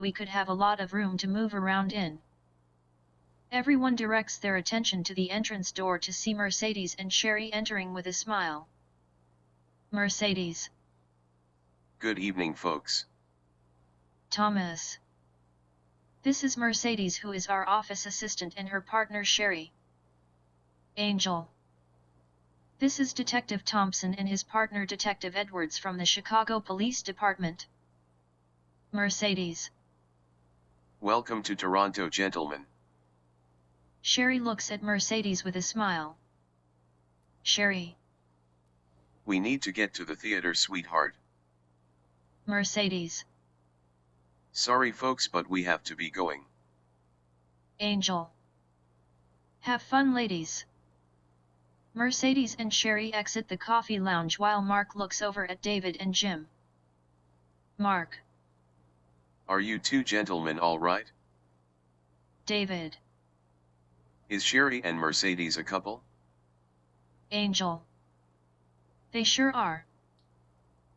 we could have a lot of room to move around in. Everyone directs their attention to the entrance door to see Mercedes and Sherry entering with a smile. Mercedes. Good evening, folks. Thomas. This is Mercedes, who is our office assistant, and her partner Sherry. Angel. This is Detective Thompson and his partner Detective Edwards from the Chicago Police Department. Mercedes. Welcome to Toronto, gentlemen. Sherry looks at Mercedes with a smile. Sherry. We need to get to the theater, sweetheart. Mercedes. Sorry folks, but we have to be going. Angel. Have fun, ladies. Mercedes and Sherry exit the coffee lounge while Mark looks over at David and Jim. Mark. Are you two gentlemen all right? David. Is Sherry and Mercedes a couple? Angel. They sure are.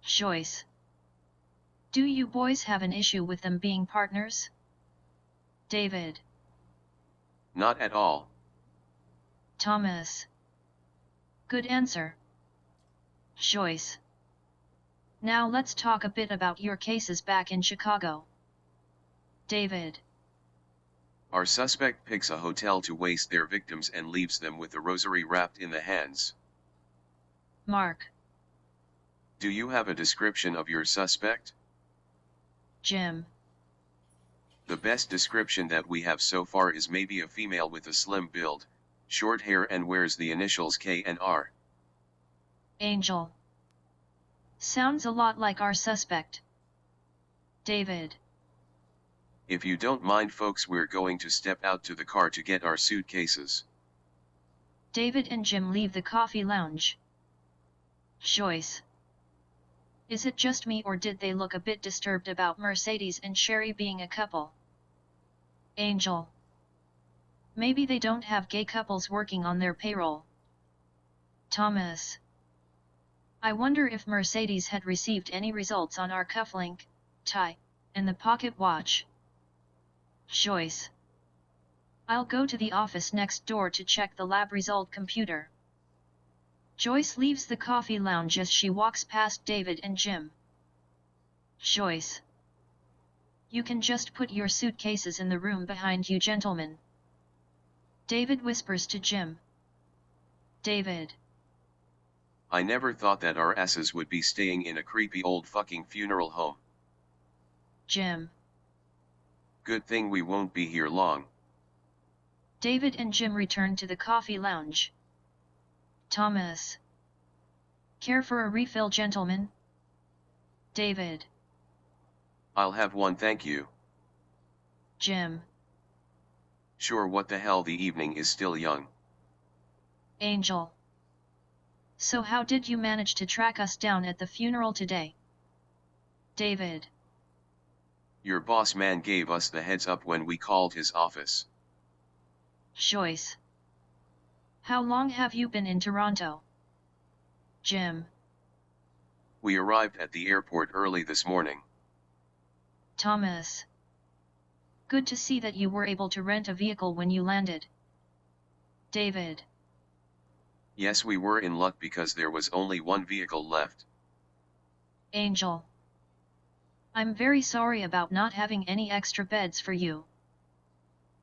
Joyce. Do you boys have an issue with them being partners? David. Not at all. Thomas. Good answer. Joyce. Now let's talk a bit about your cases back in Chicago. David. Our suspect picks a hotel to waste their victims and leaves them with the rosary wrapped in the hands. Mark. Do you have a description of your suspect? Jim. The best description that we have so far is maybe a female with a slim build, short hair, and wears the initials K and R. Angel. Sounds a lot like our suspect. David. If you don't mind folks, we're going to step out to the car to get our suitcases. David and Jim leave the coffee lounge. Joyce. Is it just me, or did they look a bit disturbed about Mercedes and Sherry being a couple? Angel. Maybe they don't have gay couples working on their payroll. Thomas. I wonder if Mercedes had received any results on our cufflink, tie, and the pocket watch. Joyce. I'll go to the office next door to check the lab result computer. Joyce leaves the coffee lounge as she walks past David and Jim. Joyce. You can just put your suitcases in the room behind you, gentlemen. David whispers to Jim. David. I never thought that our asses would be staying in a creepy old fucking funeral home. Jim. Good thing we won't be here long. David and Jim return to the coffee lounge. Thomas. Care for a refill, gentlemen? David. I'll have one, thank you. Jim. Sure, what the hell, the evening is still young. Angel. So how did you manage to track us down at the funeral today? David. Your boss man gave us the heads up when we called his office. Joyce. How long have you been in Toronto? Jim. We arrived at the airport early this morning. Thomas. Good to see that you were able to rent a vehicle when you landed. David. Yes, we were in luck because there was only one vehicle left. Angel. I'm very sorry about not having any extra beds for you.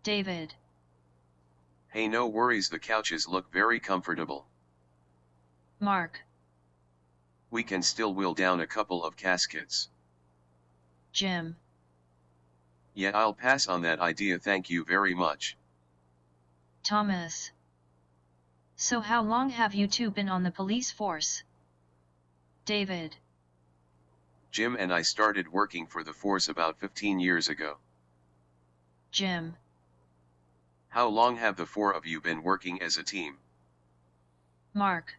David. Hey, no worries, the couches look very comfortable. Mark. We can still wheel down a couple of caskets. Jim. Yeah, I'll pass on that idea, thank you very much. Thomas. So how long have you two been on the police force? David. Jim and I started working for the force about 15 years ago. Jim. How long have the four of you been working as a team? Mark.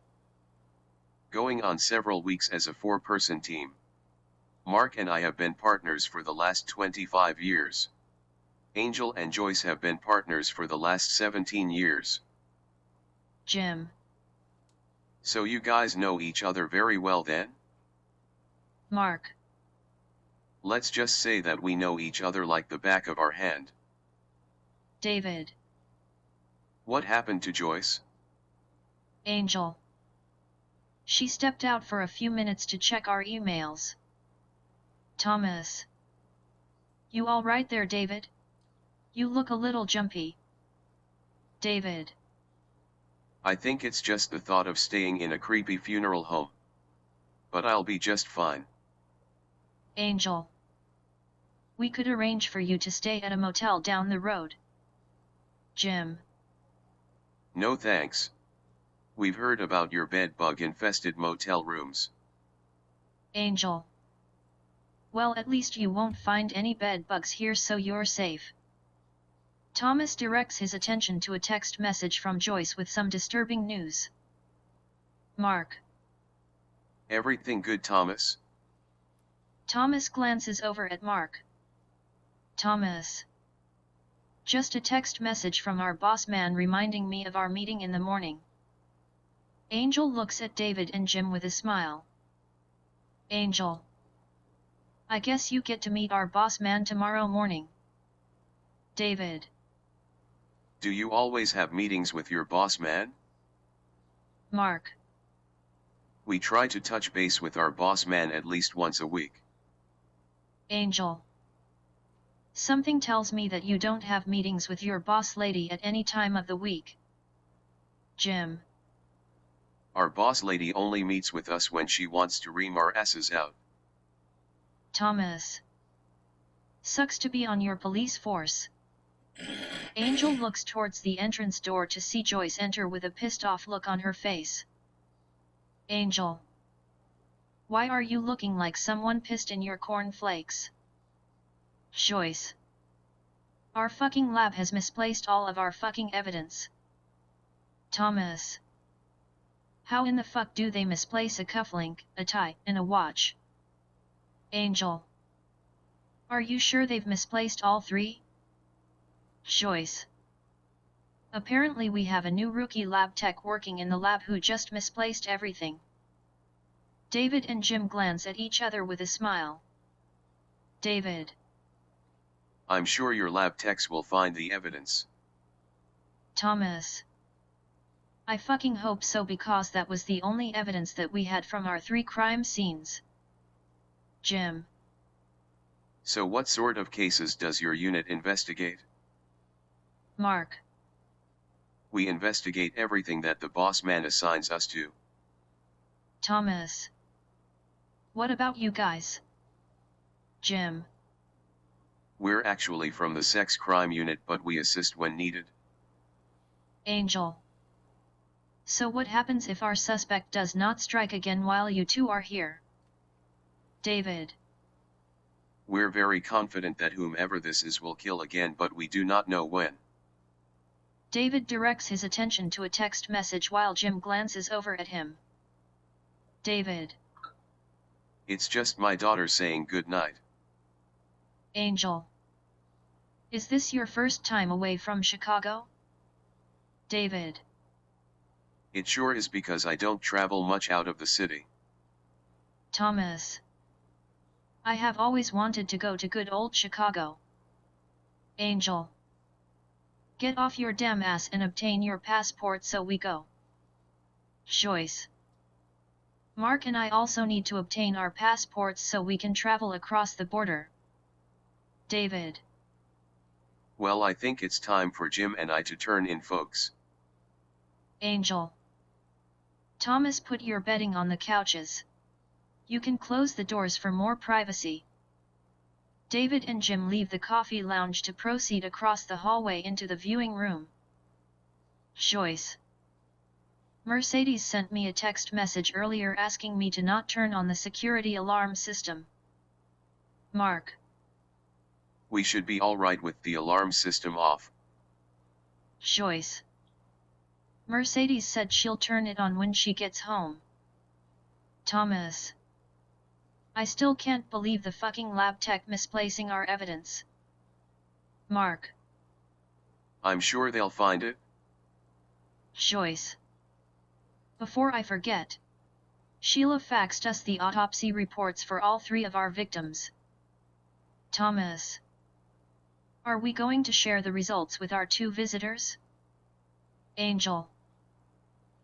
Going on several weeks as a four-person team. Mark and I have been partners for the last 25 years. Angel and Joyce have been partners for the last 17 years. Jim. So you guys know each other very well then? Mark. Let's just say that we know each other like the back of our hand. David. What happened to Joyce? Angel. She stepped out for a few minutes to check our emails. Thomas. You all right there, David? You look a little jumpy. David. I think it's just the thought of staying in a creepy funeral home. But I'll be just fine. Angel. We could arrange for you to stay at a motel down the road. Jim. No thanks. We've heard about your bed-bug-infested motel rooms. Angel. Well, at least you won't find any bed bugs here, so you're safe. Thomas directs his attention to a text message from Joyce with some disturbing news. Mark. Everything good, Thomas? Thomas glances over at Mark. Thomas. Just a text message from our boss man reminding me of our meeting in the morning. Angel looks at David and Jim with a smile. Angel. I guess you get to meet our boss man tomorrow morning. David. Do you always have meetings with your boss man? Mark. We try to touch base with our boss man at least once a week. Angel. Something tells me that you don't have meetings with your boss lady at any time of the week. Jim. Our boss lady only meets with us when she wants to ream our asses out. Thomas. Sucks to be on your police force. Angel looks towards the entrance door to see Joyce enter with a pissed-off look on her face. Angel. Why are you looking like someone pissed in your cornflakes? Joyce. Our fucking lab has misplaced all of our fucking evidence. Thomas. How in the fuck do they misplace a cufflink, a tie, and a watch? Angel. Are you sure they've misplaced all three? Joyce. Apparently we have a new rookie lab tech working in the lab who just misplaced everything. David and Jim glance at each other with a smile. David. I'm sure your lab techs will find the evidence. Thomas. I fucking hope so, because that was the only evidence that we had from our 3 crime scenes. Jim. So what sort of cases does your unit investigate? Mark. We investigate everything that the boss man assigns us to. Thomas. What about you guys? Jim. We're actually from the sex crime unit, but we assist when needed. Angel. So what happens if our suspect does not strike again while you two are here? David. We're very confident that whomever this is will kill again, but we do not know when. David directs his attention to a text message while Jim glances over at him. David. It's just my daughter saying good night. Angel. Is this your first time away from Chicago? David. It sure is, because I don't travel much out of the city. Thomas. I have always wanted to go to good old Chicago. Angel. Get off your damn ass and obtain your passport so we go. Joyce. Mark and I also need to obtain our passports so we can travel across the border. David. Well, I think it's time for Jim and I to turn in, folks. Angel. Thomas, put your bedding on the couches. You can close the doors for more privacy. David and Jim leave the coffee lounge to proceed across the hallway into the viewing room. Joyce. Mercedes sent me a text message earlier asking me to not turn on the security alarm system. Mark. We should be all right with the alarm system off. Joyce. Mercedes said she'll turn it on when she gets home. Thomas. I still can't believe the fucking lab tech misplacing our evidence. Mark. I'm sure they'll find it. Joyce. Before I forget, Sheila faxed us the autopsy reports for all 3 of our victims. Thomas. Are we going to share the results with our 2 visitors? Angel.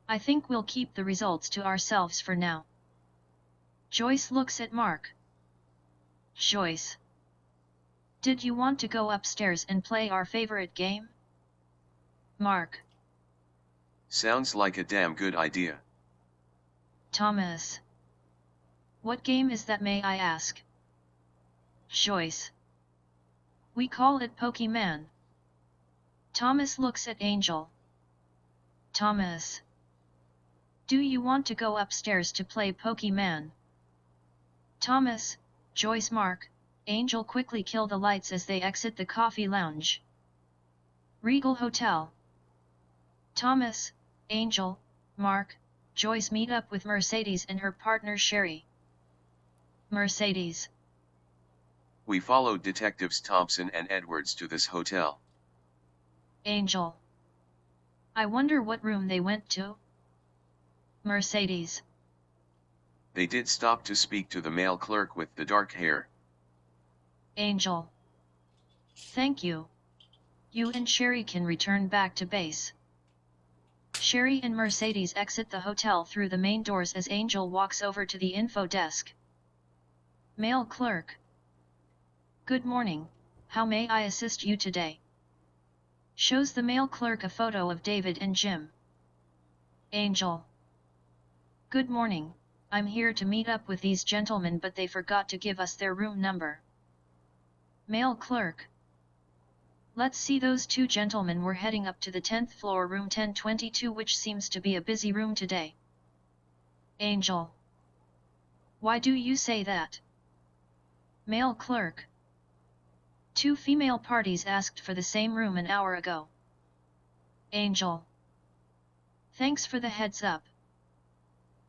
I think we'll keep the results to ourselves for now. Joyce looks at Mark. Joyce. Did you want to go upstairs and play our favorite game? Mark. Sounds like a damn good idea. Thomas. What game is that, may I ask? Joyce. We call it Pokemon. Thomas looks at Angel. Thomas. Do you want to go upstairs to play Pokemon? Thomas, Joyce, Mark, Angel quickly kill the lights as they exit the coffee lounge. Regal Hotel. Thomas, Angel, Mark, Joyce meet up with Mercedes and her partner Sherry. Mercedes. We followed Detectives Thompson and Edwards to this hotel. Angel. I wonder what room they went to. Mercedes. They did stop to speak to the male clerk with the dark hair. Angel. Thank you. You and Sherry can return back to base. Sherry and Mercedes exit the hotel through the main doors as Angel walks over to the info desk. Male clerk. Good morning, how may I assist you today? Shows the male clerk a photo of David and Jim. Angel. Good morning, I'm here to meet up with these gentlemen but they forgot to give us their room number. Male clerk. Let's see, those 2 gentlemen were heading up to the 10th floor room 1022, which seems to be a busy room today. Angel. Why do you say that? Male clerk. 2 female parties asked for the same room an hour ago. Angel. Thanks for the heads up.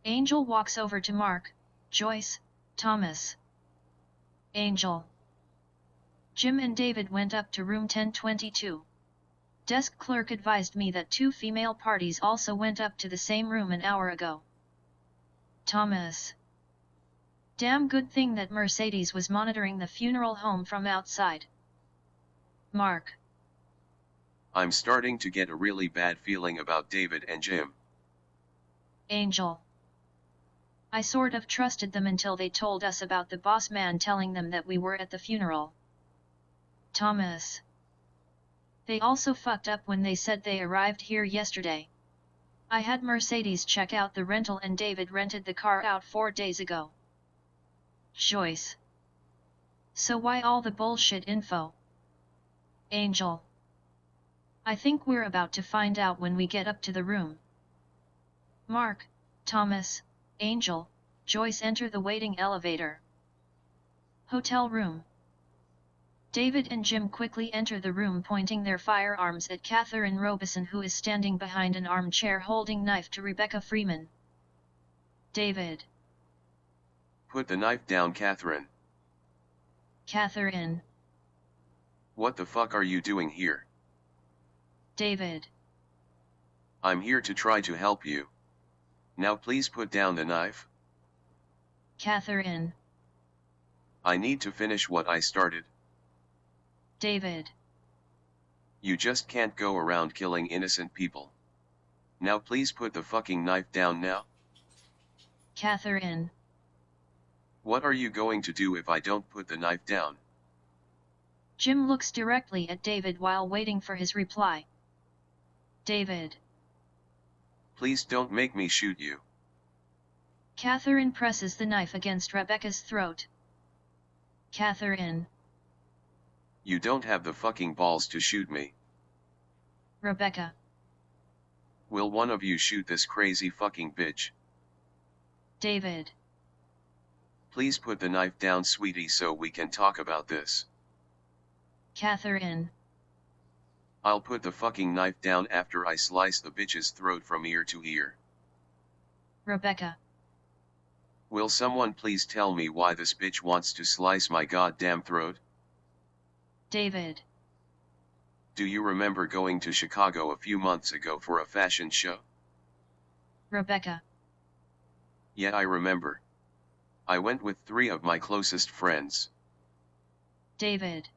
Angel walks over to Mark, Joyce, Thomas. Angel. Jim and David went up to room 1022. Desk clerk advised me that 2 female parties also went up to the same room an hour ago. Thomas. Damn good thing that Mercedes was monitoring the funeral home from outside. Mark. I'm starting to get a really bad feeling about David and Jim. Angel. I sort of trusted them until they told us about the boss man telling them that we were at the funeral. Thomas. They also fucked up when they said they arrived here yesterday. I had Mercedes check out the rental and David rented the car out 4 days ago. Joyce. So why all the bullshit info? Angel. I think we're about to find out when we get up to the room. Mark, Thomas, Angel, Joyce enter the waiting elevator. Hotel room. David and Jim quickly enter the room, pointing their firearms at Catherine Robeson, who is standing behind an armchair holding knife to Rebecca Freeman. David. Put the knife down, Catherine. Catherine. What the fuck are you doing here? David. I'm here to try to help you. Now please put down the knife. Catherine. I need to finish what I started. David. You just can't go around killing innocent people. Now please put the fucking knife down now. Catherine. What are you going to do if I don't put the knife down? Jim looks directly at David while waiting for his reply. David. Please don't make me shoot you. Catherine presses the knife against Rebecca's throat. Catherine. You don't have the fucking balls to shoot me. Rebecca. Will one of you shoot this crazy fucking bitch? David. Please put the knife down, sweetie, so we can talk about this. Catherine. I'll put the fucking knife down after I slice the bitch's throat from ear to ear. Rebecca. Will someone please tell me why this bitch wants to slice my goddamn throat? David. Do you remember going to Chicago a few months ago for a fashion show? Rebecca. Yeah, I remember. I went with 3 of my closest friends. David.